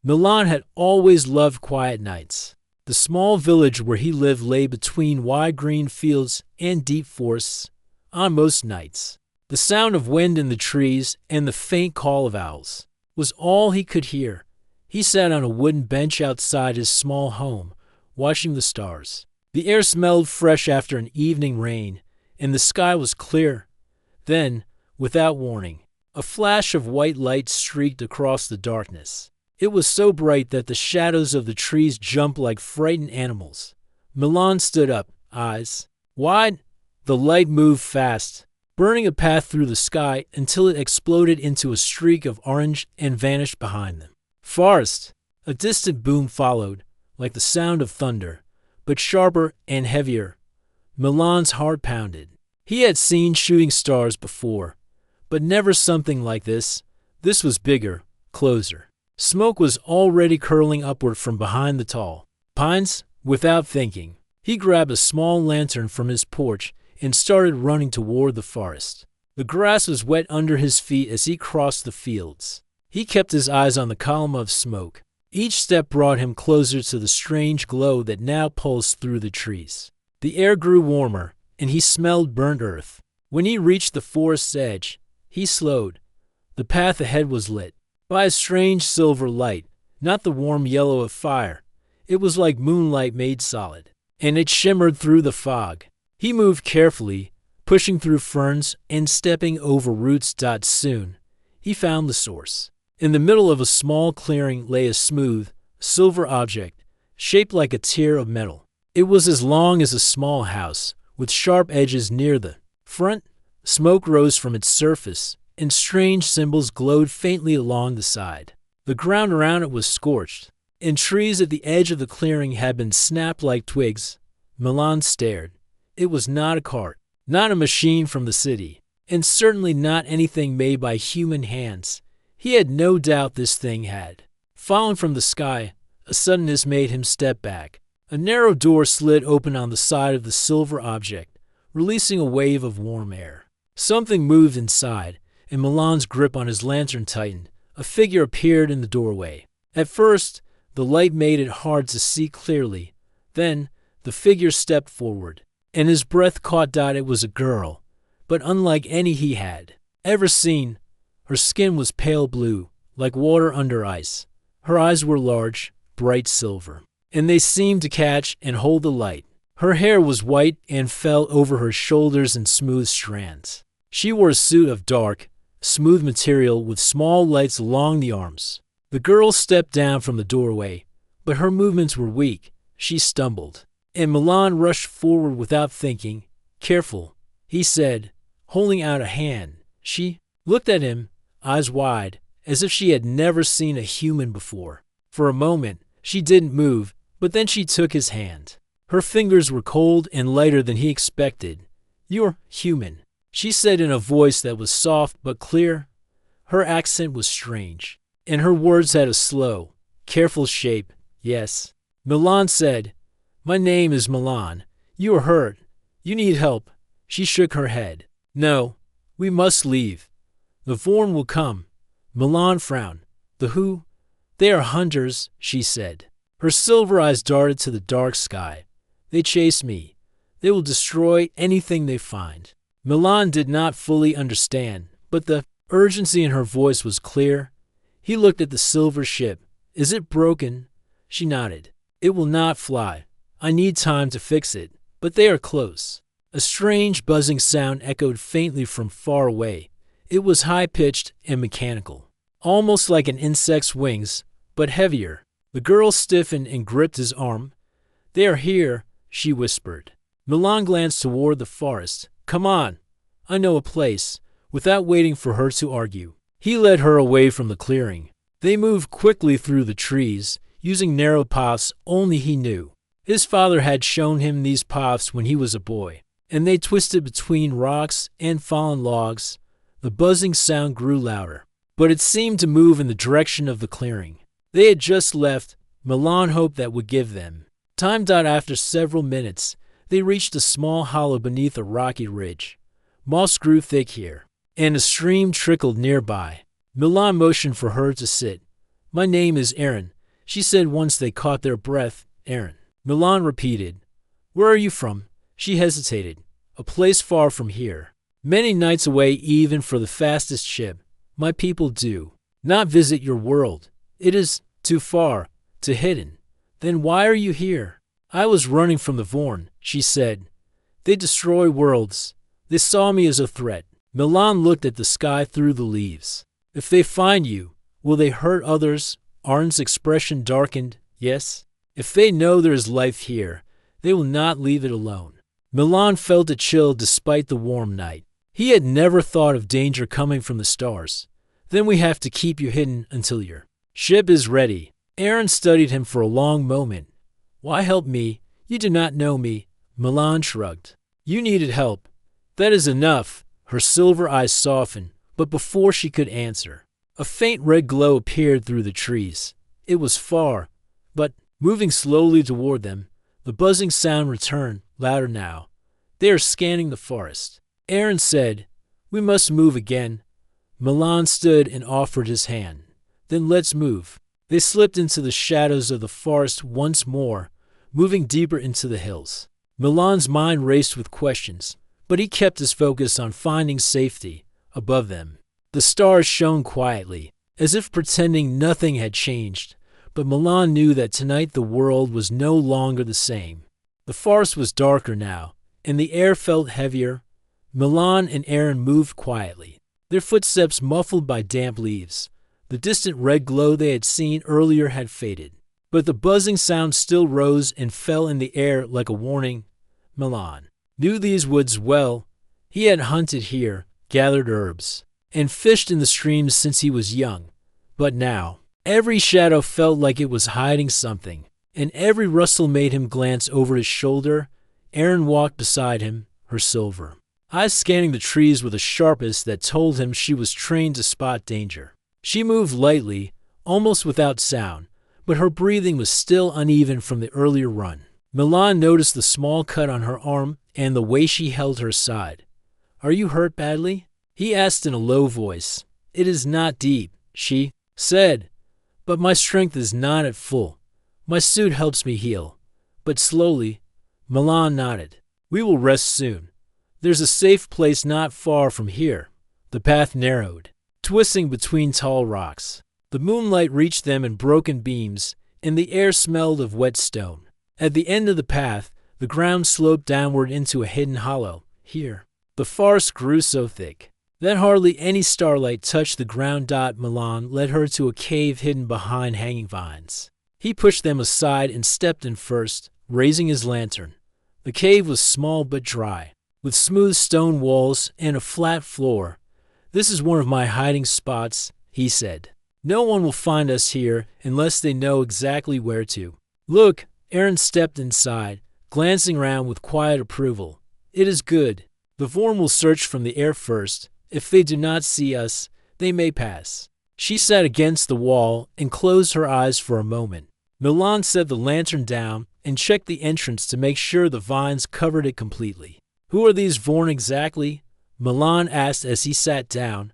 Milan had always loved quiet nights. The small village where he lived lay between wide green fields and deep forests on most nights. The sound of wind in the trees and the faint call of owls was all he could hear. He sat on a wooden bench outside his small home, watching the stars. The air smelled fresh after an evening rain, and the sky was clear. Then, without warning, a flash of white light streaked across the darkness. It was so bright that the shadows of the trees jumped like frightened animals. Milan stood up, eyes wide. The light moved fast, burning a path through the sky until it exploded into a streak of orange and vanished behind them. Forest! A distant boom followed, like the sound of thunder, but sharper and heavier. Milan's heart pounded. He had seen shooting stars before, but never something like this. This was bigger, closer. Smoke was already curling upward from behind the tall pines. Without thinking, he grabbed a small lantern from his porch and started running toward the forest. The grass was wet under his feet as he crossed the fields. He kept his eyes on the column of smoke. Each step brought him closer to the strange glow that now pulsed through the trees. The air grew warmer, and he smelled burnt earth. When he reached the forest's edge, he slowed. The path ahead was lit by a strange silver light, not the warm yellow of fire. It was like moonlight made solid, and it shimmered through the fog. He moved carefully, pushing through ferns and stepping over roots. Soon, he found the source. In the middle of a small clearing lay a smooth, silver object, shaped like a tier of metal. It was as long as a small house, with sharp edges near the front. Smoke rose from its surface, and strange symbols glowed faintly along the side. The ground around it was scorched, and trees at the edge of the clearing had been snapped like twigs. Milan stared. It was not a cart, not a machine from the city, and certainly not anything made by human hands. He had no doubt this thing had fallen from the sky. A suddenness made him step back. A narrow door slid open on the side of the silver object, releasing a wave of warm air. Something moved inside, and Milan's grip on his lantern tightened. A figure appeared in the doorway. At first, the light made it hard to see clearly. Then, the figure stepped forward, and his breath caught. It was a girl, but unlike any he had ever seen. Her skin was pale blue, like water under ice. Her eyes were large, bright silver, and they seemed to catch and hold the light. Her hair was white and fell over her shoulders in smooth strands. She wore a suit of dark, smooth material with small lights along the arms. The girl stepped down from the doorway, but her movements were weak. She stumbled, and Milan rushed forward without thinking. "Careful," he said, holding out a hand. She looked at him, eyes wide, as if she had never seen a human before. For a moment, she didn't move, but then she took his hand. Her fingers were cold and lighter than he expected. "You're human," she said in a voice that was soft but clear. Her accent was strange, and her words had a slow, careful shape. "Yes," Milan said. "My name is Milan. You are hurt. You need help." She shook her head. "No, we must leave. The Vorn will come." Milan frowned. "The who?" "They are hunters," she said. Her silver eyes darted to the dark sky. "They chase me. They will destroy anything they find." Milan did not fully understand, but the urgency in her voice was clear. He looked at the silver ship. "Is it broken?" She nodded. "It will not fly. I need time to fix it, but they are close." A strange buzzing sound echoed faintly from far away. It was high-pitched and mechanical, almost like an insect's wings, but heavier. The girl stiffened and gripped his arm. "They are here," she whispered. Milan glanced toward the forest. "Come on. I know a place." Without waiting for her to argue, he led her away from the clearing. They moved quickly through the trees, using narrow paths only he knew. His father had shown him these paths when he was a boy, and they twisted between rocks and fallen logs. The buzzing sound grew louder, but it seemed to move in the direction of the clearing they had just left. Milan hoped that would give them time. After several minutes, they reached a small hollow beneath a rocky ridge. Moss grew thick here, and a stream trickled nearby. Milan motioned for her to sit. "My name is Aaron," she said once they caught their breath. Aaron. Milan repeated. Where are you from? She hesitated. A place far from here. Many nights away even for the fastest ship. My people do not visit your world. It is too far, too hidden. Then why are you here? I was running from the Vorn, she said. They destroy worlds. They saw me as a threat. Milan looked at the sky through the leaves. If they find you, will they hurt others? Arn's expression darkened. Yes. If they know there is life here, they will not leave it alone. Milan felt a chill despite the warm night. He had never thought of danger coming from the stars. Then we have to keep you hidden until your ship is ready. Aaron studied him for a long moment. Why help me? You do not know me. Milan shrugged. You needed help. That is enough. Her silver eyes softened, but before she could answer, a faint red glow appeared through the trees. It was far, but moving slowly toward them, the buzzing sound returned, louder now. They are scanning the forest. Aaron said, We must move again. Milan stood and offered his hand. Then let's move. They slipped into the shadows of the forest once more, moving deeper into the hills. Milan's mind raced with questions, but he kept his focus on finding safety above them. The stars shone quietly, as if pretending nothing had changed, but Milan knew that tonight the world was no longer the same. The forest was darker now, and the air felt heavier. Milan and Aaron moved quietly, their footsteps muffled by damp leaves. The distant red glow they had seen earlier had faded, but the buzzing sound still rose and fell in the air like a warning. Milan knew these woods well. He had hunted here, gathered herbs, and fished in the streams since he was young. But now, every shadow felt like it was hiding something, and every rustle made him glance over his shoulder. Aaron walked beside him, her silver eyes scanning the trees with a sharpness that told him she was trained to spot danger. She moved lightly, almost without sound, but her breathing was still uneven from the earlier run. Milan noticed the small cut on her arm and the way she held her side. Are you hurt badly? He asked in a low voice. It is not deep, she said, but my strength is not at full. My suit helps me heal, but slowly. Milan nodded. We will rest soon. There's a safe place not far from here. The path narrowed, twisting between tall rocks. The moonlight reached them in broken beams, and the air smelled of wet stone. At the end of the path, the ground sloped downward into a hidden hollow. Here, the forest grew so thick that hardly any starlight touched the ground. Milan led her to a cave hidden behind hanging vines. He pushed them aside and stepped in first, raising his lantern. The cave was small but dry, with smooth stone walls and a flat floor. This is one of my hiding spots, he said. No one will find us here unless they know exactly where to. Look, Aaron stepped inside, glancing around with quiet approval. It is good. The Vorn will search from the air first. If they do not see us, they may pass. She sat against the wall and closed her eyes for a moment. Milan set the lantern down and checked the entrance to make sure the vines covered it completely. Who are these Vorn exactly? Milan asked as he sat down.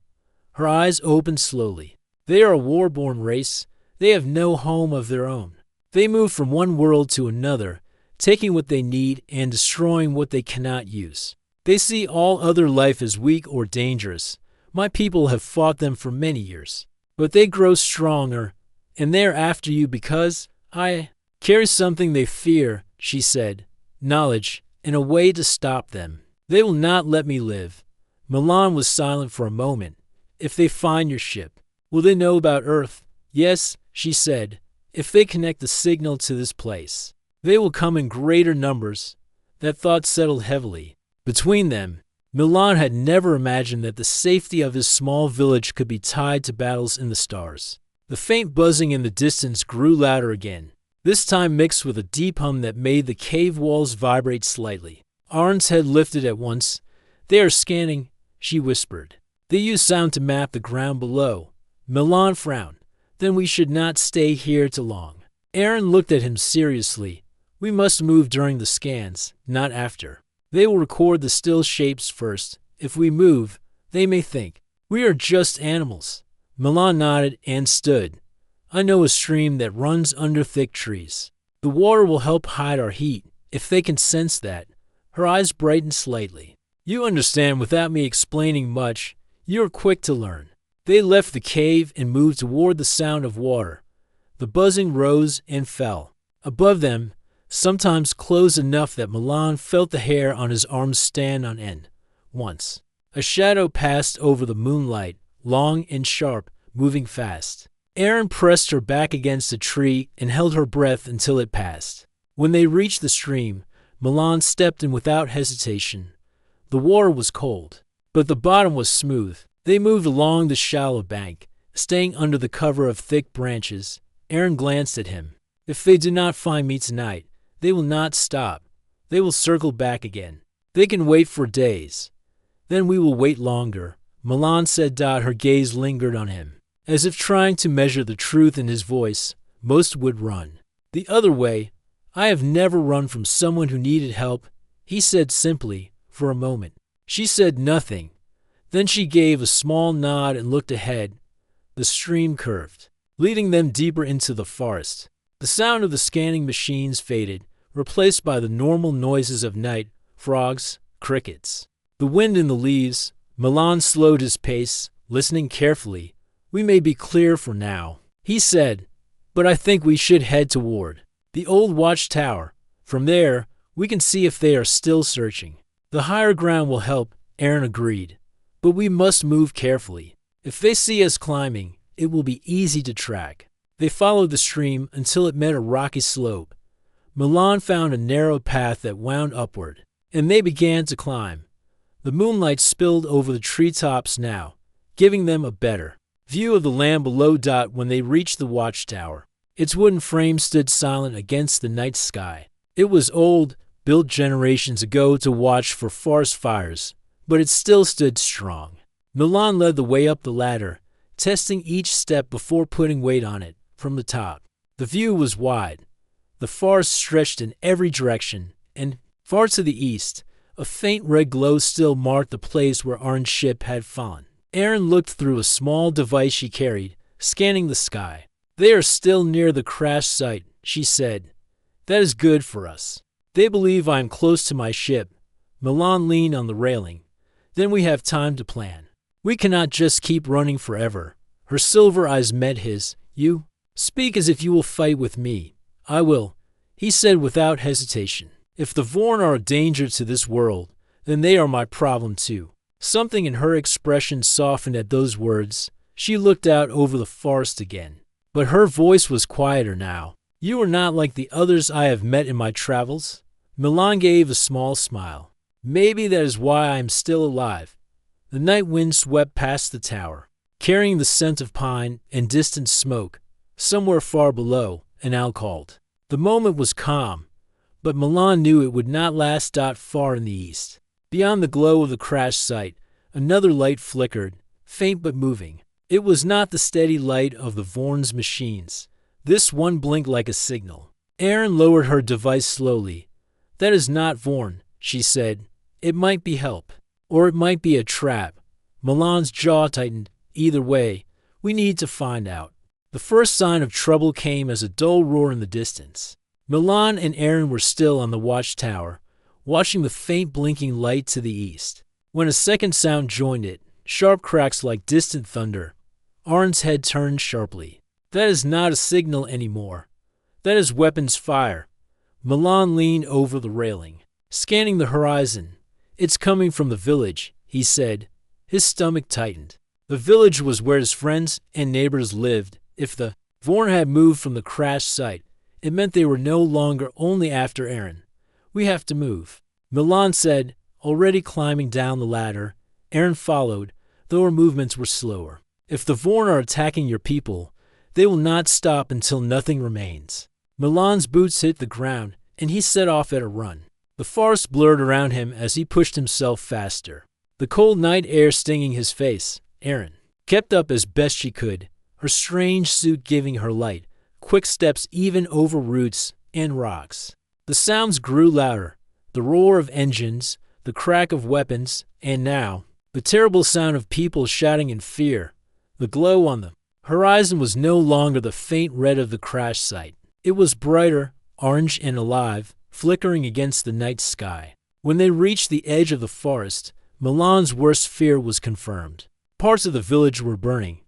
Her eyes opened slowly. They are a war-born race. They have no home of their own. They move from one world to another, taking what they need and destroying what they cannot use. They see all other life as weak or dangerous. My people have fought them for many years, but they grow stronger, and they are after you because I carry something they fear, she said. Knowledge, and a way to stop them. They will not let me live. Milan was silent for a moment. If they find your ship, will they know about Earth? Yes, she said. If they connect the signal to this place, they will come in greater numbers. That thought settled heavily between them. Milan had never imagined that the safety of his small village could be tied to battles in the stars. The faint buzzing in the distance grew louder again, this time mixed with a deep hum that made the cave walls vibrate slightly. Arn's head lifted at once. They are scanning, she whispered. They use sound to map the ground below. Milan frowned. Then we should not stay here too long. Aaron looked at him seriously. We must move during the scans, not after. They will record the still shapes first. If we move, they may think we are just animals. Milan nodded and stood. I know a stream that runs under thick trees. The water will help hide our heat, if they can sense that." Her eyes brightened slightly. "You understand without me explaining much. You are quick to learn." They left the cave and moved toward the sound of water. The buzzing rose and fell. Above them, sometimes close enough that Milan felt the hair on his arms stand on end. Once, a shadow passed over the moonlight, long and sharp, moving fast. Aaron pressed her back against a tree and held her breath until it passed. When they reached the stream, Milan stepped in without hesitation. The water was cold, but the bottom was smooth. They moved along the shallow bank, staying under the cover of thick branches. Aaron glanced at him. "If they do not find me tonight, they will not stop. They will circle back again. They can wait for days. Then we will wait longer," Milan said. Her gaze lingered on him, as if trying to measure the truth in his voice. "Most would run. The other way. I have never run from someone who needed help," he said simply. For a moment, she said nothing. Then she gave a small nod and looked ahead. The stream curved, leading them deeper into the forest. The sound of the scanning machines faded, replaced by the normal noises of night, frogs, crickets. The wind in the leaves. Milan slowed his pace, listening carefully. "We may be clear for now," he said, "but I think we should head toward the old watchtower. From there, we can see if they are still searching." "The higher ground will help," Aaron agreed, "but we must move carefully. If they see us climbing, it will be easy to track." They followed the stream until it met a rocky slope. Milan found a narrow path that wound upward, and they began to climb. The moonlight spilled over the treetops now, giving them a better view of the land below. When they reached the watchtower, its wooden frame stood silent against the night sky. It was old, built generations ago to watch for forest fires, but it still stood strong. Milan led the way up the ladder, testing each step before putting weight on it. From the top, the view was wide. The forest stretched in every direction, and far to the east, a faint red glow still marked the place where Arn's ship had fallen. Aaron looked through a small device she carried, scanning the sky. "They are still near the crash site," she said. "That is good for us. They believe I am close to my ship." Milan leaned on the railing. "Then we have time to plan. We cannot just keep running forever." Her silver eyes met his. "You speak as if you will fight with me." "I will," he said without hesitation. "If the Vorn are a danger to this world, then they are my problem too." Something in her expression softened at those words. She looked out over the forest again, but her voice was quieter now. "You are not like the others I have met in my travels." Milan gave a small smile. "Maybe that is why I am still alive." The night wind swept past the tower, carrying the scent of pine and distant smoke. Somewhere far below, an owl called. The moment was calm, but Milan knew it would not last. Far in the east, beyond the glow of the crash site, another light flickered, faint but moving. It was not the steady light of the Vorn's machines. This one blinked like a signal. Aaron lowered her device slowly. "That is not Vorn," she said. "It might be help, or it might be a trap." Milan's jaw tightened. "Either way, we need to find out." The first sign of trouble came as a dull roar in the distance. Milan and Aaron were still on the watchtower, watching the faint blinking light to the east, when a second sound joined it, sharp cracks like distant thunder. Arn's head turned sharply. "That is not a signal anymore. That is weapons fire." Milan leaned over the railing, scanning the horizon. "It's coming from the village," he said. His stomach tightened. The village was where his friends and neighbors lived. If the Vorn had moved from the crash site, it meant they were no longer only after Aaron. "We have to move," Milan said, already climbing down the ladder. Aaron followed, though her movements were slower. "If the Vorn are attacking your people, they will not stop until nothing remains." Milan's boots hit the ground, and he set off at a run. The forest blurred around him as he pushed himself faster, the cold night air stinging his face. Aaron kept up as best she could, her strange suit giving her light, quick steps even over roots and rocks. The sounds grew louder, the roar of engines, the crack of weapons, and now, the terrible sound of people shouting in fear. The glow on the Horizon was no longer the faint red of the crash site. It was brighter, orange and alive, flickering against the night sky. When they reached the edge of the forest, Milan's worst fear was confirmed. Parts of the village were burning.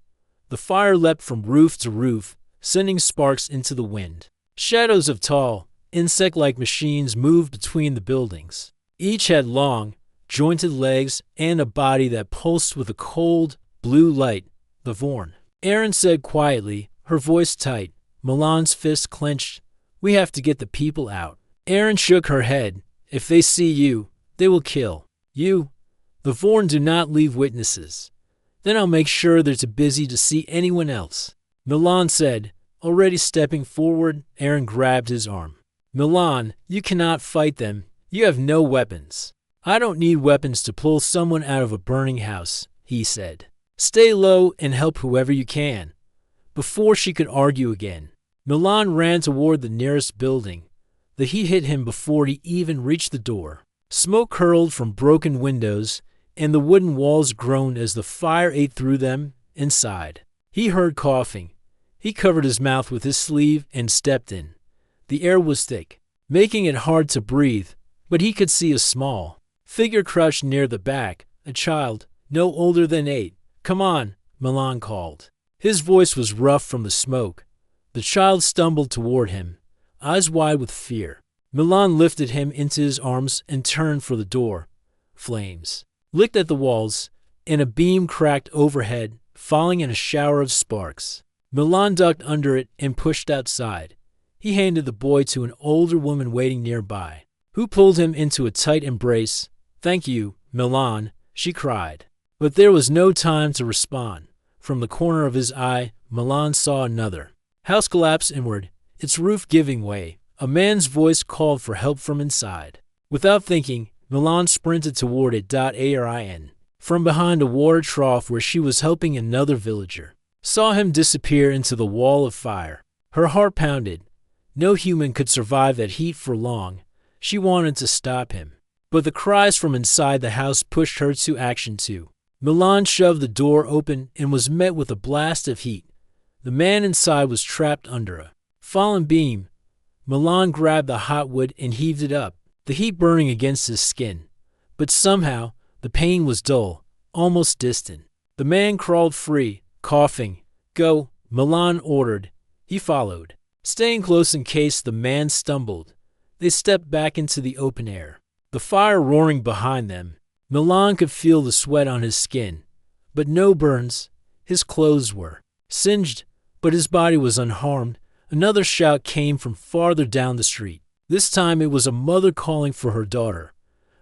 The fire leapt from roof to roof, sending sparks into the wind. Shadows of tall, insect-like machines moved between the buildings. Each had long, jointed legs and a body that pulsed with a cold, blue light. The Vorn. Erin said quietly, her voice tight. Milan's fist clenched. We have to get the people out. Erin shook her head. If they see you, they will kill you. The Vorn do not leave witnesses. Then I'll make sure they're too busy to see anyone else. Milan said, already stepping forward. Erin grabbed his arm. Milan, you cannot fight them. You have no weapons. I don't need weapons to pull someone out of a burning house, he said. Stay low and help whoever you can. Before she could argue again, Milan ran toward the nearest building. The heat hit him before he even reached the door. Smoke curled from broken windows, and the wooden walls groaned as the fire ate through them. Inside, he heard coughing. He covered his mouth with his sleeve and stepped in. The air was thick, making it hard to breathe, but he could see a small figure crouched near the back, a child, no older than 8. Come on, Milan called. His voice was rough from the smoke. The child stumbled toward him, eyes wide with fear. Milan lifted him into his arms and turned for the door. Flames licked at the walls, and a beam cracked overhead, falling in a shower of sparks. Milan ducked under it and pushed outside. He handed the boy to an older woman waiting nearby, who pulled him into a tight embrace. Thank you, Milan, she cried. But there was no time to respond. From the corner of his eye, Milan saw another house collapse inward, its roof giving way. A man's voice called for help from inside. Without thinking, Milan sprinted toward it. Arin, from behind a water trough where she was helping another villager, saw him disappear into the wall of fire. Her heart pounded. No human could survive that heat for long. She wanted to stop him, but the cries from inside the house pushed her to action too. Milan shoved the door open and was met with a blast of heat. The man inside was trapped under a fallen beam. Milan grabbed the hot wood and heaved it up, the heat burning against his skin. But somehow, the pain was dull, almost distant. The man crawled free, coughing. Go, Milan ordered. He followed, staying close in case the man stumbled. They stepped back into the open air, the fire roaring behind them. Milan could feel the sweat on his skin, but no burns. His clothes were singed, but his body was unharmed. Another shout came from farther down the street. This time it was a mother calling for her daughter.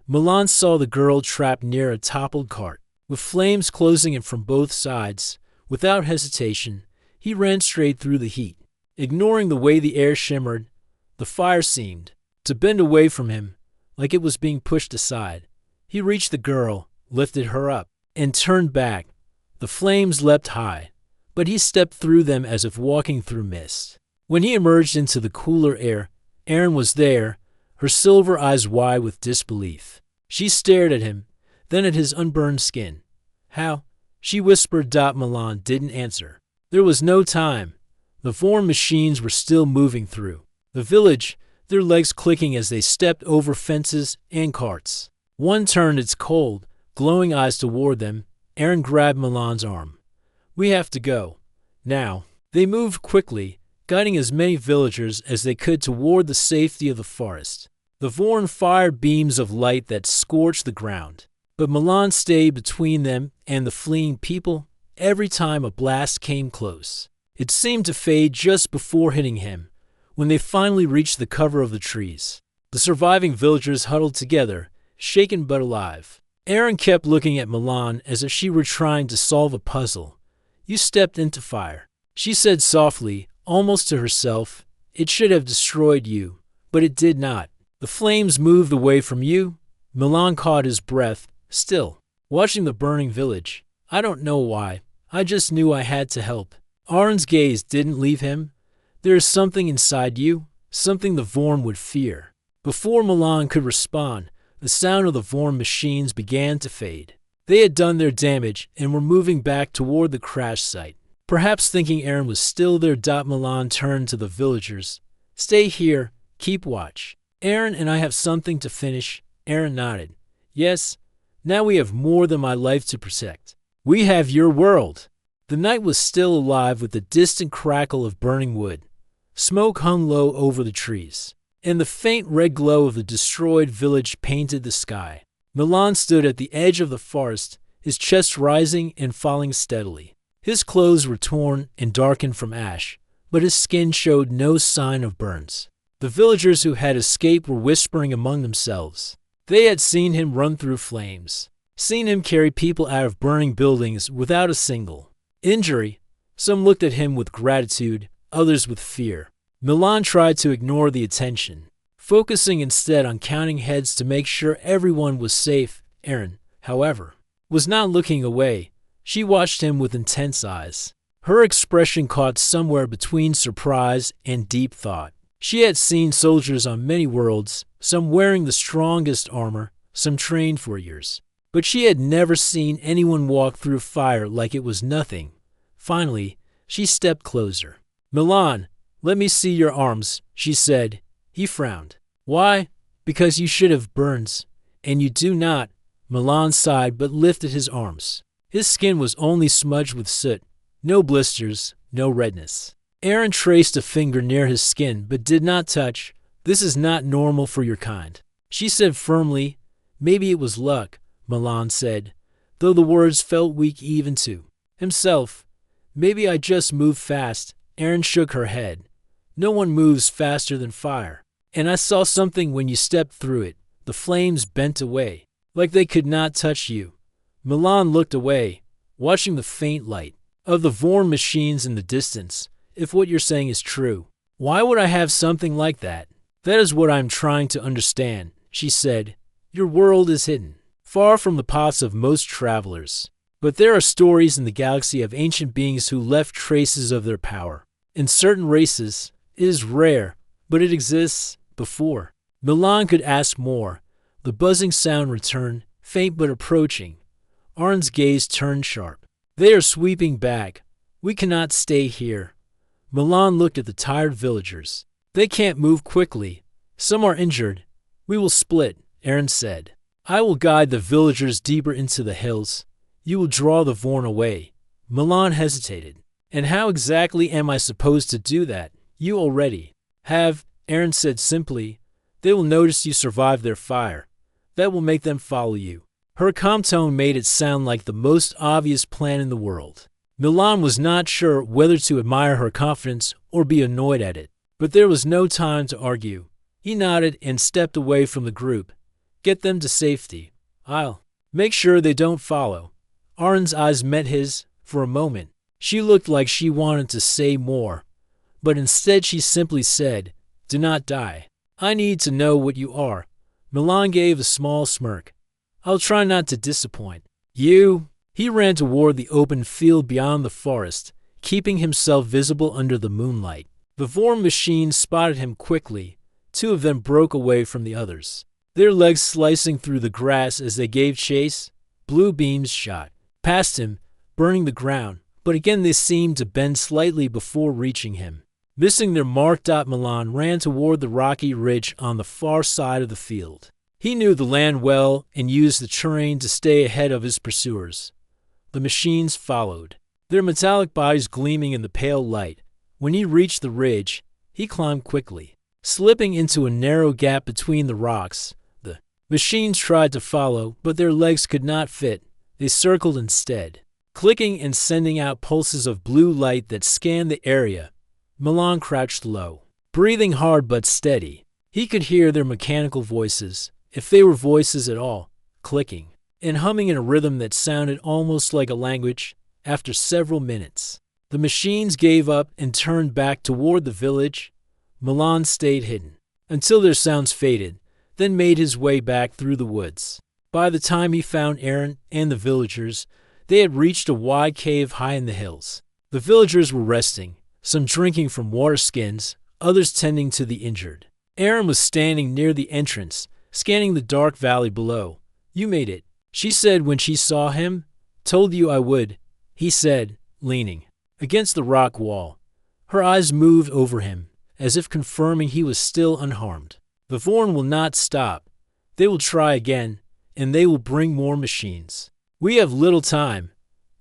Milan saw the girl trapped near a toppled cart, with flames closing it from both sides. Without hesitation, he ran straight through the heat. Ignoring the way the air shimmered, the fire seemed to bend away from him, like it was being pushed aside. He reached the girl, lifted her up, and turned back. The flames leapt high, but he stepped through them as if walking through mist. When he emerged into the cooler air, Erin was there, her silver eyes wide with disbelief. She stared at him, then at his unburned skin. How? She whispered. Milan didn't answer. There was no time. The Vorn machines were still moving through the village, their legs clicking as they stepped over fences and carts. One turned its cold, glowing eyes toward them. Erin grabbed Milan's arm. We have to go. Now. They moved quickly, guiding as many villagers as they could toward the safety of the forest. The Vorn fired beams of light that scorched the ground, but Milan stayed between them and the fleeing people every time a blast came close. It seemed to fade just before hitting him. When they finally reached the cover of the trees, the surviving villagers huddled together, shaken but alive. Erin kept looking at Milan as if she were trying to solve a puzzle. You stepped into fire, she said softly, almost to herself. It should have destroyed you, but it did not. The flames moved away from you. Milan caught his breath, still watching the burning village. I don't know why. I just knew I had to help. Arin's gaze didn't leave him. There is something inside you, something the Vorn would fear. Before Milan could respond, the sound of the Vorn machines began to fade. They had done their damage and were moving back toward the crash site. Perhaps thinking Aaron was still there, Milan turned to the villagers. Stay here, keep watch. Aaron and I have something to finish. Aaron nodded. Yes, now we have more than my life to protect. We have your world. The night was still alive with the distant crackle of burning wood. Smoke hung low over the trees, and the faint red glow of the destroyed village painted the sky. Milan stood at the edge of the forest, his chest rising and falling steadily. His clothes were torn and darkened from ash, but his skin showed no sign of burns. The villagers who had escaped were whispering among themselves. They had seen him run through flames, seen him carry people out of burning buildings without a single injury. Some looked at him with gratitude, others with fear. Milan tried to ignore the attention, focusing instead on counting heads to make sure everyone was safe. Erin, however, was not looking away. She watched him with intense eyes, her expression caught somewhere between surprise and deep thought. She had seen soldiers on many worlds, some wearing the strongest armor, some trained for years. But she had never seen anyone walk through fire like it was nothing. Finally, she stepped closer. Milan, let me see your arms, she said. He frowned. Why? Because you should have burns. And you do not. Milan sighed but lifted his arms. His skin was only smudged with soot. No blisters, no redness. Aaron traced a finger near his skin but did not touch. This is not normal for your kind, she said firmly. Maybe it was luck, Milan said, though the words felt weak even to himself. Maybe I just moved fast. Aaron shook her head. No one moves faster than fire. And I saw something when you stepped through it. The flames bent away, like they could not touch you. Milan looked away, watching the faint light of the Vorn machines in the distance. If what you're saying is true, why would I have something like that? That is what I'm trying to understand, she said. Your world is hidden, far from the paths of most travelers. But there are stories in the galaxy of ancient beings who left traces of their power. In certain races, it is rare, but it exists. Before Milan could ask more, the buzzing sound returned, faint but approaching. Arn's gaze turned sharp. They are sweeping back. We cannot stay here. Milan looked at the tired villagers. They can't move quickly. Some are injured. We will split, Aaron said. I will guide the villagers deeper into the hills. You will draw the Vorn away. Milan hesitated. And how exactly am I supposed to do that? You already have, Aaron said simply. They will notice you survived their fire. That will make them follow you. Her calm tone made it sound like the most obvious plan in the world. Milan was not sure whether to admire her confidence or be annoyed at it. But there was no time to argue. He nodded and stepped away from the group. Get them to safety. I'll make sure they don't follow. Arn's eyes met his for a moment. She looked like she wanted to say more, but instead she simply said, Do not die. I need to know what you are. Milan gave a small smirk. I'll try not to disappoint you. He ran toward the open field beyond the forest, keeping himself visible under the moonlight. The Vorn machines spotted him quickly. Two of them broke away from the others, their legs slicing through the grass as they gave chase. Blue beams shot past him, burning the ground, but again they seemed to bend slightly before reaching him. Missing their mark, Milan ran toward the rocky ridge on the far side of the field. He knew the land well and used the terrain to stay ahead of his pursuers. The machines followed, their metallic bodies gleaming in the pale light. When he reached the ridge, he climbed quickly, slipping into a narrow gap between the rocks. The machines tried to follow, but their legs could not fit. They circled instead, clicking and sending out pulses of blue light that scanned the area. Milan crouched low, breathing hard but steady. He could hear their mechanical voices, if they were voices at all, clicking and humming in a rhythm that sounded almost like a language. After several minutes, the machines gave up and turned back toward the village. Milan stayed hidden until their sounds faded, then made his way back through the woods. By the time he found Aaron and the villagers, they had reached a wide cave high in the hills. The villagers were resting, some drinking from water skins, others tending to the injured. Aaron was standing near the entrance, scanning the dark valley below. You made it, she said when she saw him. Told you I would, he said, leaning against the rock wall. Her eyes moved over him, as if confirming he was still unharmed. The Vorn will not stop. They will try again, and they will bring more machines. We have little time.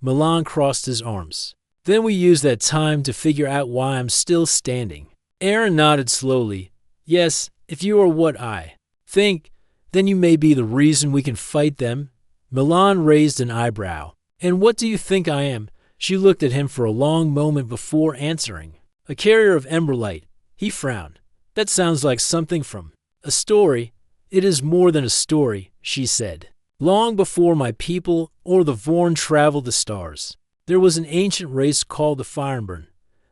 Milan crossed his arms. Then we use that time to figure out why I'm still standing. Aaron nodded slowly. Yes, if you are what I think, then you may be the reason we can fight them. Milan raised an eyebrow. And what do you think I am? She looked at him for a long moment before answering. A carrier of Emberlight. He frowned. That sounds like something from a story. It is more than a story, she said. Long before my people or the Vorn traveled the stars, there was an ancient race called the Fireburn.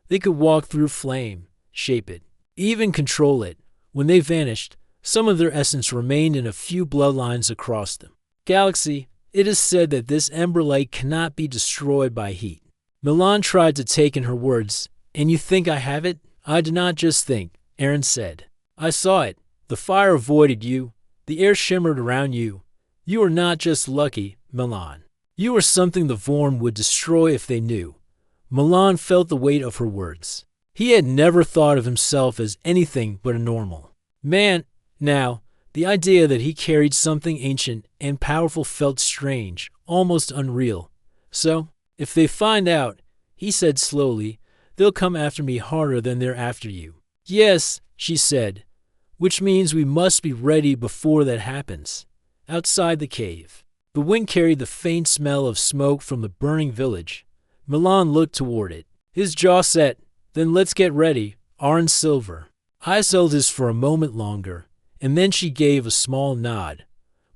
They could walk through flame, shape it, even control it. When they vanished, some of their essence remained in a few bloodlines across them. Galaxy, it is said that this Emberlight cannot be destroyed by heat. Milan tried to take in her words. And you think I have it? I did not just think, Aaron said. I saw it. The fire avoided you. The air shimmered around you. You are not just lucky, Milan. You are something the Vorn would destroy if they knew. Milan felt the weight of her words. He had never thought of himself as anything but a normal man. Now, the idea that he carried something ancient and powerful felt strange, almost unreal. So, if they find out, he said slowly, they'll come after me harder than they're after you. Yes, she said, which means we must be ready before that happens. Outside the cave, the wind carried the faint smell of smoke from the burning village. Milan looked toward it. His jaw set. Then let's get ready, Orange Silver. Eyes held his for a moment longer, and then she gave a small nod.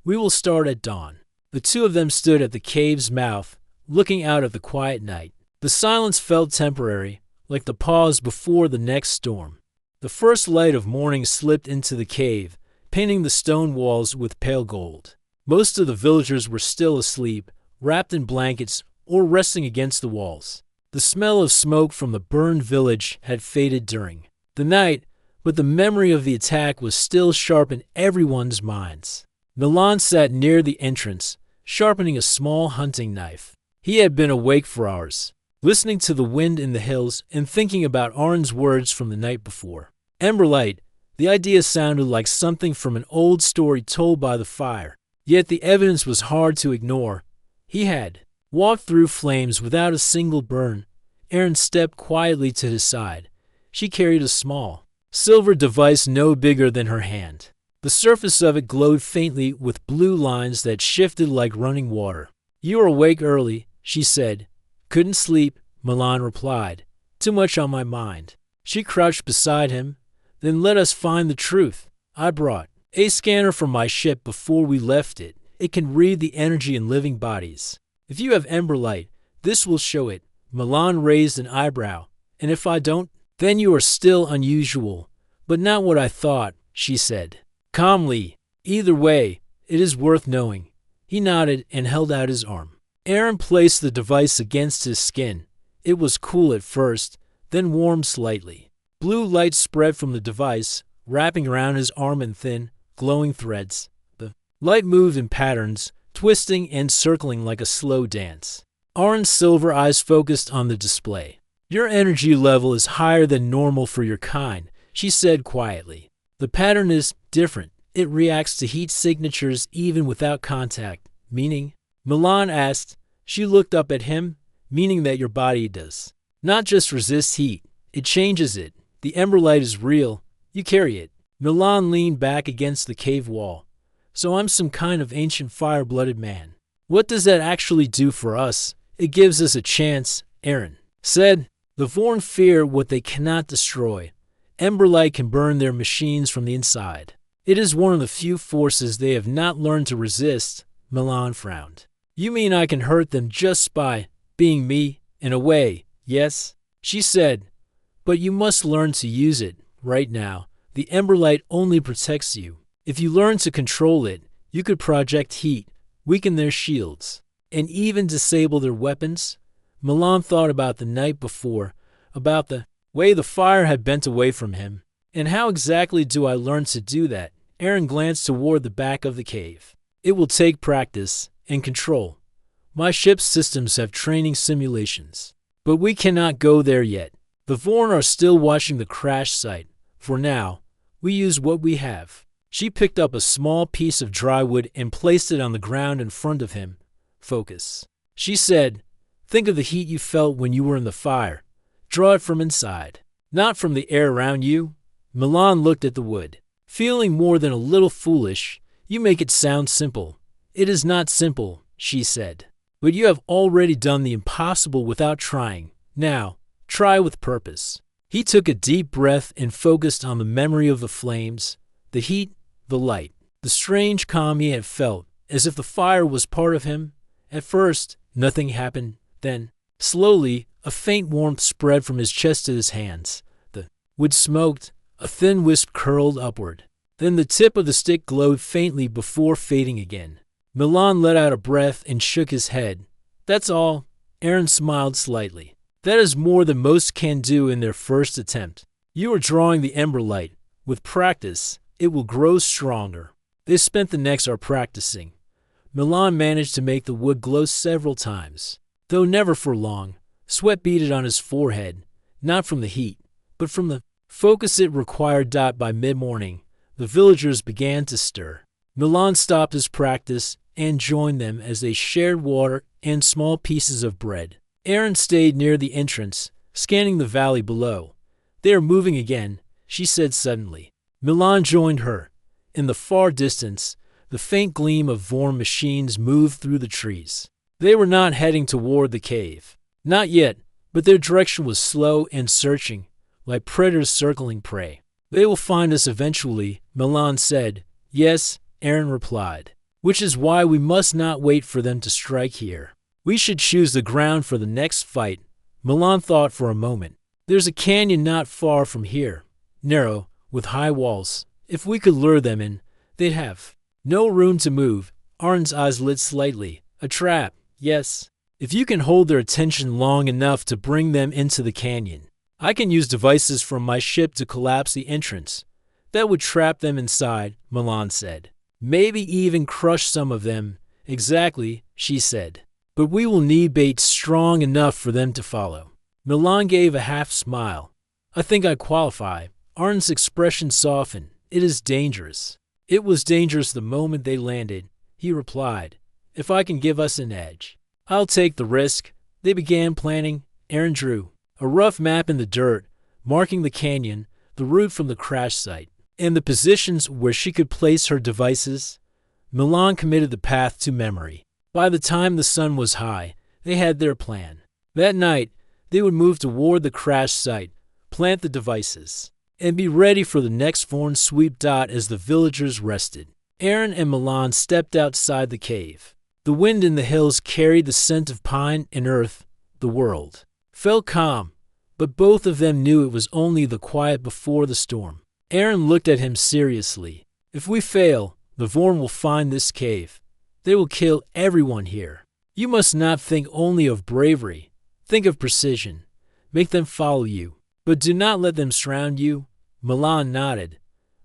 We will start at dawn. The two of them stood at the cave's mouth, looking out at the quiet night. The silence felt temporary, like the pause before the next storm. The first light of morning slipped into the cave, painting the stone walls with pale gold. Most of the villagers were still asleep, wrapped in blankets or resting against the walls. The smell of smoke from the burned village had faded during the night, but the memory of the attack was still sharp in everyone's minds. Milan sat near the entrance, sharpening a small hunting knife. He had been awake for hours, listening to the wind in the hills and thinking about Arn's words from the night before. Emberlight, the idea sounded like something from an old story told by the fire, yet the evidence was hard to ignore. He had walked through flames without a single burn. Aaron stepped quietly to his side. She carried a small, silver device no bigger than her hand. The surface of it glowed faintly with blue lines that shifted like running water. You are awake early, she said. Couldn't sleep, Milan replied. Too much on my mind. She crouched beside him. Then let us find the truth. I brought a scanner from my ship before we left it. It can read the energy in living bodies. If you have Emberlight, this will show it. Milan raised an eyebrow. And if I don't, then you are still unusual. But not what I thought, she said. Calmly. Either way, it is worth knowing. He nodded and held out his arm. Aaron placed the device against his skin. It was cool at first, then warmed slightly. Blue light spread from the device, wrapping around his arm in thin, glowing threads. The light moved in patterns, twisting and circling like a slow dance. Orange silver eyes focused on the display. Your energy level is higher than normal for your kind, she said quietly. The pattern is different. It reacts to heat signatures even without contact, meaning? Milan asked. She looked up at him, meaning that your body does not just resist heat, it changes it. The Emberlight is real. You carry it. Milan leaned back against the cave wall. So I'm some kind of ancient fire-blooded man. What does that actually do for us? It gives us a chance, Aaron said. The Vorn fear what they cannot destroy. Emberlight can burn their machines from the inside. It is one of the few forces they have not learned to resist. Milan frowned. You mean I can hurt them just by being me? In a way, yes, she said. But you must learn to use it. Right now, the Emberlight only protects you. If you learn to control it, you could project heat, weaken their shields, and even disable their weapons. Milan thought about the night before, about the way the fire had bent away from him. And how exactly do I learn to do that? Aaron glanced toward the back of the cave. It will take practice and control. My ship's systems have training simulations. But we cannot go there yet. The Vorn are still watching the crash site. For now, we use what we have. She picked up a small piece of dry wood and placed it on the ground in front of him. Focus. She said, think of the heat you felt when you were in the fire. Draw it from inside, not from the air around you. Milan looked at the wood. Feeling more than a little foolish, you make it sound simple. It is not simple, she said. But you have already done the impossible without trying. Now, try with purpose. He took a deep breath and focused on the memory of the flames, the heat, the light, the strange calm he had felt, as if the fire was part of him. At first, nothing happened. Then, slowly, a faint warmth spread from his chest to his hands. The wood smoked, a thin wisp curled upward. Then the tip of the stick glowed faintly before fading again. Milan let out a breath and shook his head. That's all. Aaron smiled slightly. That is more than most can do in their first attempt. You are drawing the ember light. With practice, it will grow stronger. They spent the next hour practicing. Milan managed to make the wood glow several times, though never for long. Sweat beaded on his forehead, not from the heat, but from the focus it required. By mid-morning, the villagers began to stir. Milan stopped his practice and joined them as they shared water and small pieces of bread. Aaron stayed near the entrance, scanning the valley below. They are moving again, she said suddenly. Milan joined her. In the far distance, the faint gleam of Vorn machines moved through the trees. They were not heading toward the cave. Not yet, but their direction was slow and searching, like predators circling prey. They will find us eventually, Milan said. Yes, Aaron replied. Which is why we must not wait for them to strike here. We should choose the ground for the next fight. Milan thought for a moment. There's a canyon not far from here, narrow, with high walls. If we could lure them in, they'd have no room to move. Aaron's eyes lit slightly. A trap, yes. If you can hold their attention long enough to bring them into the canyon. I can use devices from my ship to collapse the entrance. That would trap them inside, Milan said. Maybe even crush some of them. Exactly, she said. But we will need bait strong enough for them to follow. Milan gave a half smile. I think I qualify. Arn's expression softened. It is dangerous. It was dangerous the moment they landed, he replied. If I can give us an edge, I'll take the risk. They began planning. Aaron drew a rough map in the dirt, marking the canyon, the route from the crash site, and the positions where she could place her devices. Milan committed the path to memory. By the time the sun was high, they had their plan. That night, they would move toward the crash site, plant the devices, and be ready for the next Vorn sweep. As the villagers rested, Aaron and Milan stepped outside the cave. The wind in the hills carried the scent of pine and earth. The world felt calm, but both of them knew it was only the quiet before the storm. Aaron looked at him seriously. If we fail, the Vorn will find this cave. They will kill everyone here. You must not think only of bravery. Think of precision. Make them follow you, but do not let them surround you. Milan nodded.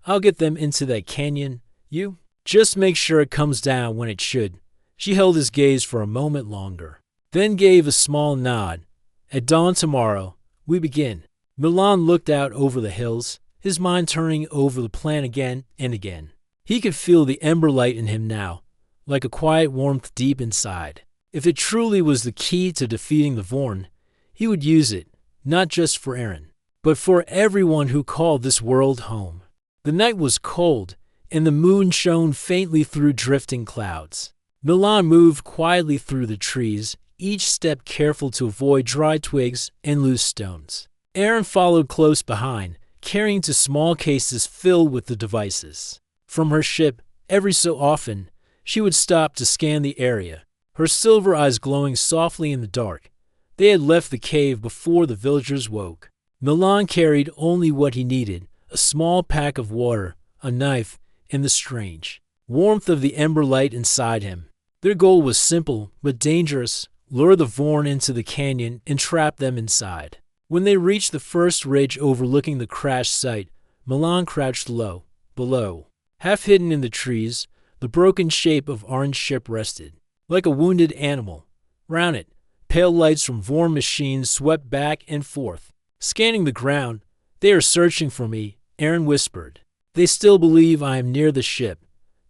I'll get them into that canyon. You just make sure it comes down when it should. She held his gaze for a moment longer, then gave a small nod. At dawn tomorrow, we begin. Milan looked out over the hills, his mind turning over the plan again and again. He could feel the ember light in him now, like a quiet warmth deep inside. If it truly was the key to defeating the Vorn, he would use it, not just for Aaron, but for everyone who called this world home. The night was cold, and the moon shone faintly through drifting clouds. Milan moved quietly through the trees, each step careful to avoid dry twigs and loose stones. Aaron followed close behind, carrying two small cases filled with the devices. From her ship, every so often, she would stop to scan the area, her silver eyes glowing softly in the dark. They had left the cave before the villagers woke. Milan carried only what he needed, a small pack of water, a knife, and the strange warmth of the ember light inside him. Their goal was simple but dangerous: lure the Vorn into the canyon and trap them inside. When they reached the first ridge overlooking the crash site, Milan crouched low, below. Half hidden in the trees, the broken shape of Arn's ship rested. Like a wounded animal. Round it, Pale lights from Vorn machines swept back and forth. Scanning the ground, "They are searching for me," Aaron whispered. "They still believe I am near the ship.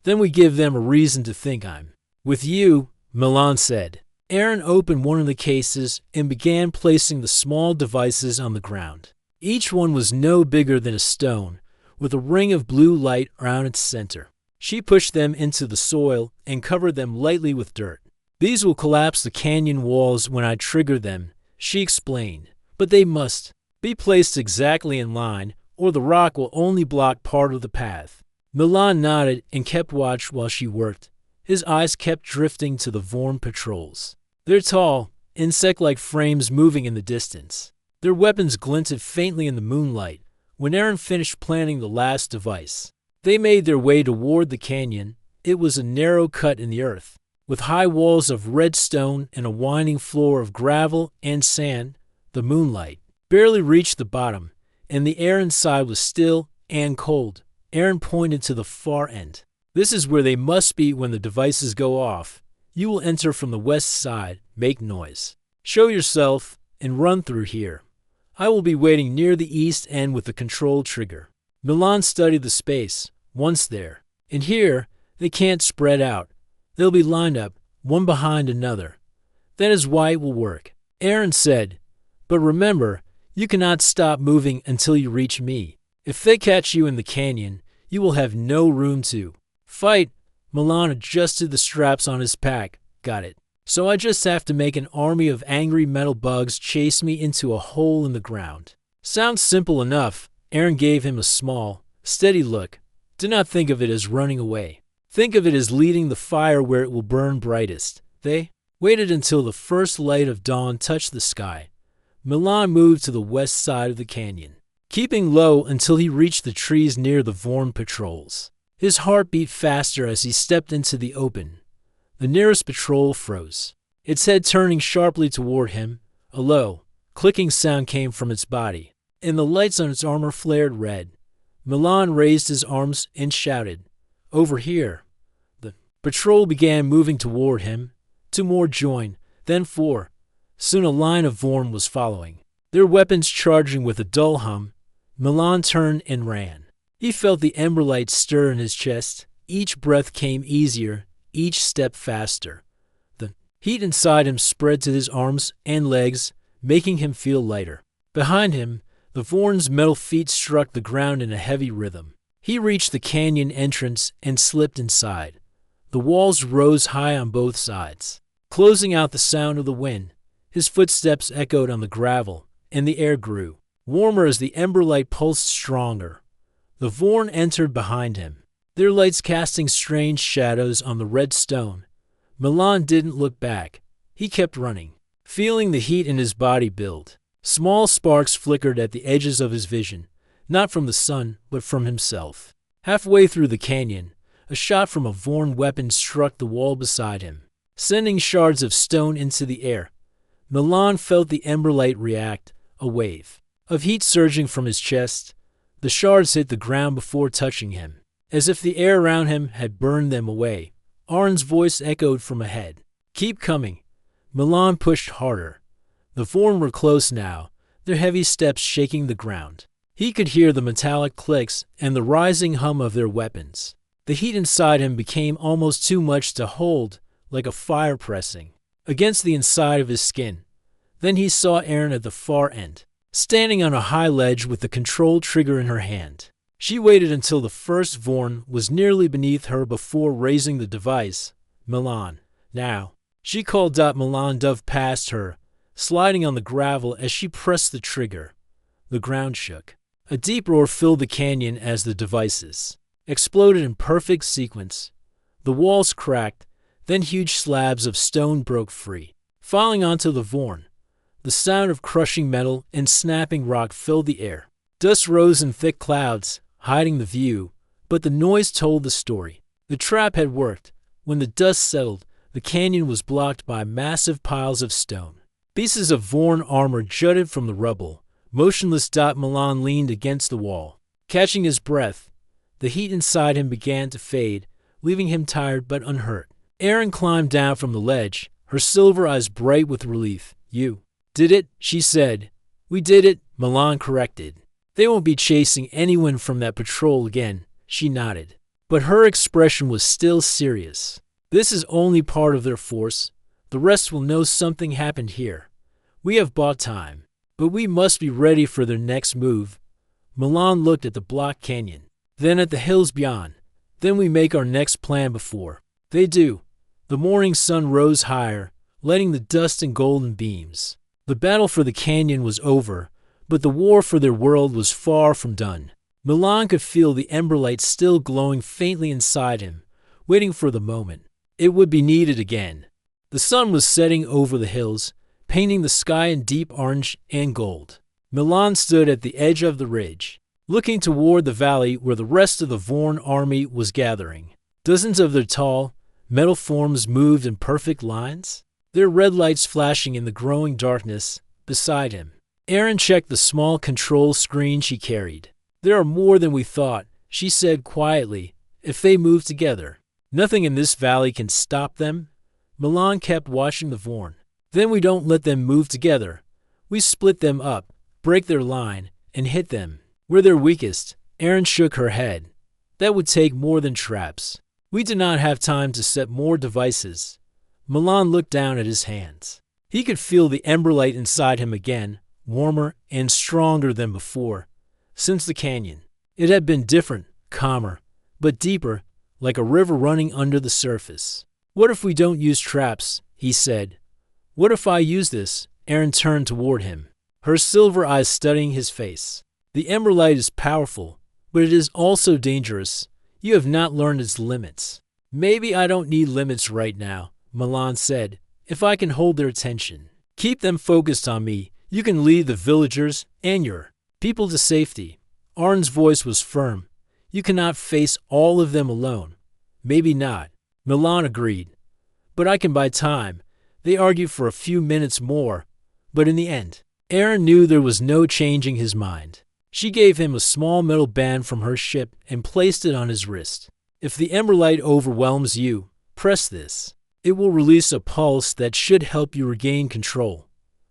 Then we give them a reason to think I'm with you," Milan said. Aaron opened one of the cases and began placing the small devices on the ground. Each one was no bigger than a stone, with a ring of blue light around its center. She pushed them into the soil and covered them lightly with dirt. "These will collapse the canyon walls when I trigger them," she explained, "but they must be placed exactly in line, or the rock will only block part of the path." Milan nodded and kept watch while she worked. His eyes kept drifting to the Vorn patrols. Their tall, insect-like frames moving in the distance. Their weapons glinted faintly in the moonlight when Aaron finished planting the last device. They made their way toward the canyon. It was a narrow cut in the earth, with high walls of red stone and a winding floor of gravel and sand. The moonlight barely reached the bottom, and the air inside was still and cold. Aaron pointed to the far end. "This is where they must be when the devices go off. You will enter from the west side, make noise. Show yourself, and run through here. I will be waiting near the east end with the control trigger." Milan studied the space. Once there, and here, they can't spread out. They'll be lined up, one behind another. "That is why it will work," Aaron said. "But remember, you cannot stop moving until you reach me. If they catch you in the canyon, you will have no room to fight." Milan adjusted the straps on his pack. "Got it. So I just have to make an army of angry metal bugs chase me into a hole in the ground." "Sounds simple enough." Aaron gave him a small, steady look. "Do not think of it as running away. Think of it as leading the fire where it will burn brightest." They waited until the first light of dawn touched the sky. Milan moved to the west side of the canyon, keeping low until he reached the trees near the Vorn patrols. His heart beat faster as he stepped into the open. The nearest patrol froze, its head turning sharply toward him. A low, clicking sound came from its body, and the lights on its armor flared red. Milan raised his arms and shouted, "Over here!" The patrol began moving toward him. 2 more joined, then 4. Soon a line of Vorn was following, their weapons charging with a dull hum. Milan turned and ran. He felt the ember light stir in his chest. Each breath came easier, each step faster. The heat inside him spread to his arms and legs, making him feel lighter. Behind him, the Vorn's metal feet struck the ground in a heavy rhythm. He reached the canyon entrance and slipped inside. The walls rose high on both sides, closing out the sound of the wind. His footsteps echoed on the gravel, and the air grew warmer as the ember light pulsed stronger. The Vorn entered behind him, their lights casting strange shadows on the red stone. Milan didn't look back. He kept running, feeling the heat in his body build. Small sparks flickered at the edges of his vision, not from the sun, but from himself. Halfway through the canyon, a shot from a Vorn weapon struck the wall beside him, sending shards of stone into the air. Milan felt the ember light react, a wave of heat surging from his chest. The shards hit the ground before touching him, as if the air around him had burned them away. Arn's voice echoed from ahead. "Keep coming." Milan pushed harder. The Vorn were close now, their heavy steps shaking the ground. He could hear the metallic clicks and the rising hum of their weapons. The heat inside him became almost too much to hold, like a fire pressing against the inside of his skin. Then he saw Erin at the far end, standing on a high ledge with the control trigger in her hand. She waited until the first Vorn was nearly beneath her before raising the device. "Milan, now." She called. Milan dove past her, sliding on the gravel as she pressed the trigger. The ground shook. A deep roar filled the canyon as the devices exploded in perfect sequence. The walls cracked, then huge slabs of stone broke free, falling onto the Vorn. The sound of crushing metal and snapping rock filled the air. Dust rose in thick clouds, hiding the view, but the noise told the story. The trap had worked. When the dust settled, the canyon was blocked by massive piles of stone. Pieces of Vorn armor jutted from the rubble. Motionless. Milan leaned against the wall, catching his breath. The heat inside him began to fade, leaving him tired but unhurt. Aaron climbed down from the ledge, her silver eyes bright with relief. You did it, she said. We did it, Milan corrected. They won't be chasing anyone from that patrol again, she nodded. But her expression was still serious. This is only part of their force. The rest will know something happened here. We have bought time, but we must be ready for their next move. Milan looked at the block canyon, then at the hills beyond. Then we make our next plan before they do. The morning sun rose higher, letting the dust in golden beams. The battle for the canyon was over, but the war for their world was far from done. Milan could feel the ember light still glowing faintly inside him, waiting for the moment it would be needed again. The sun was setting over the hills, painting the sky in deep orange and gold. Milan stood at the edge of the ridge, looking toward the valley where the rest of the Vorn army was gathering. Dozens of their tall, metal forms moved in perfect lines, their red lights flashing in the growing darkness beside him. Erin checked the small control screen she carried. There are more than we thought, she said quietly. If they move together, nothing in this valley can stop them. Milan kept watching the Vorn. Then we don't let them move together. We split them up, break their line, and hit them where they're weakest. Erin shook her head. That would take more than traps. We do not have time to set more devices. Milan looked down at his hands. He could feel the ember light inside him again, warmer and stronger than before. Since the canyon, it had been different, calmer, but deeper, like a river running under the surface. What if we don't use traps? He said. What if I use this? Erin turned toward him, her silver eyes studying his face. The ember light is powerful, but it is also dangerous. You have not learned its limits. Maybe I don't need limits right now, Milan said. If I can hold their attention, keep them focused on me, you can lead the villagers and your people to safety. Arn's voice was firm. You cannot face all of them alone. Maybe not, Milan agreed. But I can buy time. They argued for a few minutes more, but in the end, Erin knew there was no changing his mind. She gave him a small metal band from her ship and placed it on his wrist. If the ember light overwhelms you, press this. It will release a pulse that should help you regain control.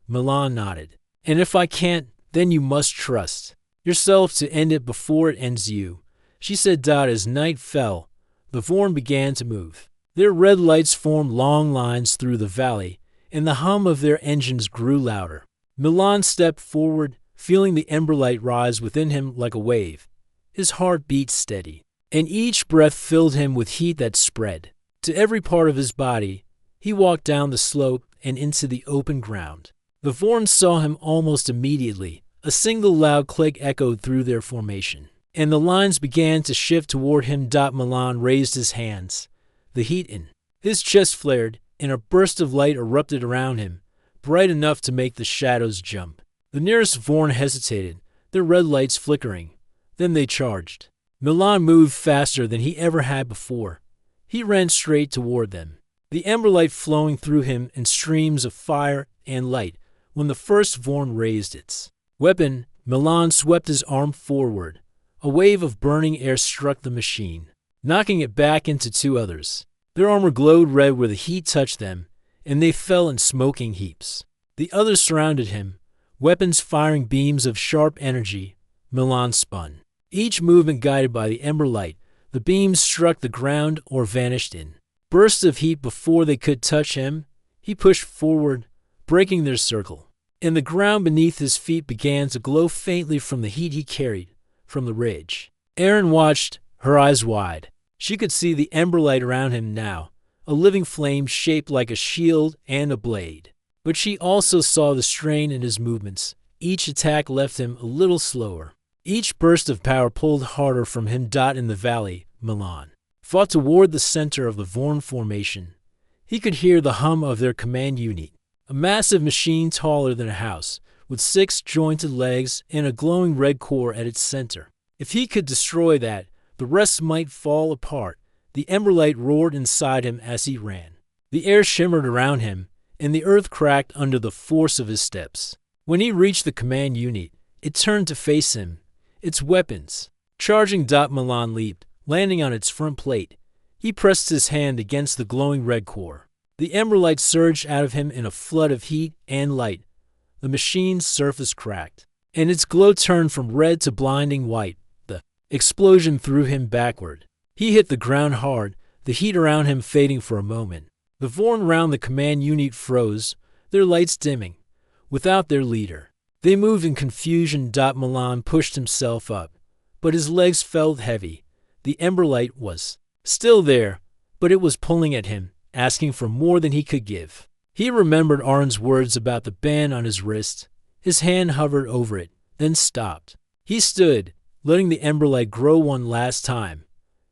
Milan nodded. And if I can't, then you must trust yourself to end it before it ends you, she said. As night fell, the Vorn began to move. Their red lights formed long lines through the valley, and the hum of their engines grew louder. Milan stepped forward, feeling the ember light rise within him like a wave. His heart beat steady, and each breath filled him with heat that spread to every part of his body. He walked down the slope and into the open ground. The Vorn saw him almost immediately. A single loud click echoed through their formation, and the lines began to shift toward him. Milan raised his hands. The heat in his chest flared, and a burst of light erupted around him, bright enough to make the shadows jump. The nearest Vorn hesitated, their red lights flickering. Then they charged. Milan moved faster than he ever had before. He ran straight toward them, the ember light flowing through him in streams of fire and light. When the first Vorn raised its weapon, Milan swept his arm forward. A wave of burning air struck the machine, knocking it back into two others. Their armor glowed red where the heat touched them, and they fell in smoking heaps. The others surrounded him, weapons firing beams of sharp energy. Milan spun, each movement guided by the ember light. The beams struck the ground or vanished in bursts of heat before they could touch him. He pushed forward, breaking their circle, and the ground beneath his feet began to glow faintly from the heat he carried from the ridge. Erin watched, her eyes wide. She could see the ember light around him now, a living flame shaped like a shield and a blade. But she also saw the strain in his movements. Each attack left him a little slower. Each burst of power pulled harder from him. In the valley, Milan fought toward the center of the Vorn formation. He could hear the hum of their command unit, a massive machine taller than a house, with 6 jointed legs and a glowing red core at its center. If he could destroy that, the rest might fall apart. The ember light roared inside him as he ran. The air shimmered around him, and the earth cracked under the force of his steps. When he reached the command unit, it turned to face him, its weapons charging. Milan leaped, landing on its front plate. He pressed his hand against the glowing red core. The ember light surged out of him in a flood of heat and light. The machine's surface cracked, and its glow turned from red to blinding white. The explosion threw him backward. He hit the ground hard, the heat around him fading for a moment. The Vorn round the command unit froze, their lights dimming. Without their leader, they moved in confusion. Milan pushed himself up, but his legs felt heavy. The ember light was still there, but it was pulling at him, asking for more than he could give. He remembered Arn's words about the band on his wrist. His hand hovered over it, then stopped. He stood, letting the ember light grow one last time.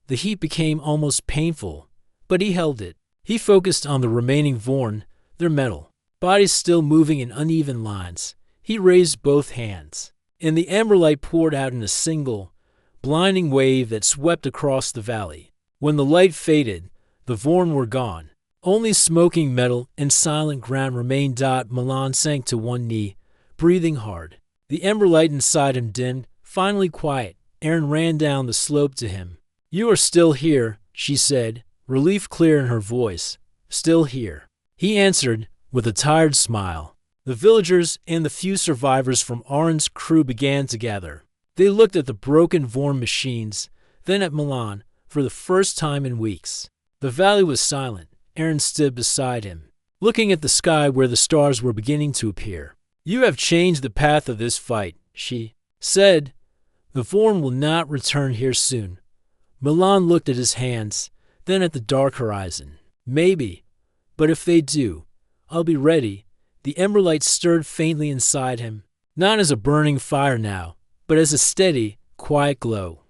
The heat became almost painful, but he held it. He focused on the remaining Vorn, their metal bodies still moving in uneven lines. He raised both hands, and the ember light poured out in a single, blinding wave that swept across the valley. When the light faded, the Vorn were gone. Only smoking metal and silent ground remained. Milan sank to one knee, breathing hard. The ember light inside him dimmed, finally quiet. Erin ran down the slope to him. "You are still here," she said, relief clear in her voice. "Still here." He answered with a tired smile. The villagers and the few survivors from Arn's crew began to gather. They looked at the broken Vorn machines, then at Milan, for the first time in weeks. The valley was silent. Erin stood beside him, looking at the sky where the stars were beginning to appear. "You have changed the path of this fight," she said. "The Vorn will not return here soon." Milan looked at his hands, then at the dark horizon. "Maybe, but if they do, I'll be ready." The ember light stirred faintly inside him, not as a burning fire now, but as a steady, quiet glow.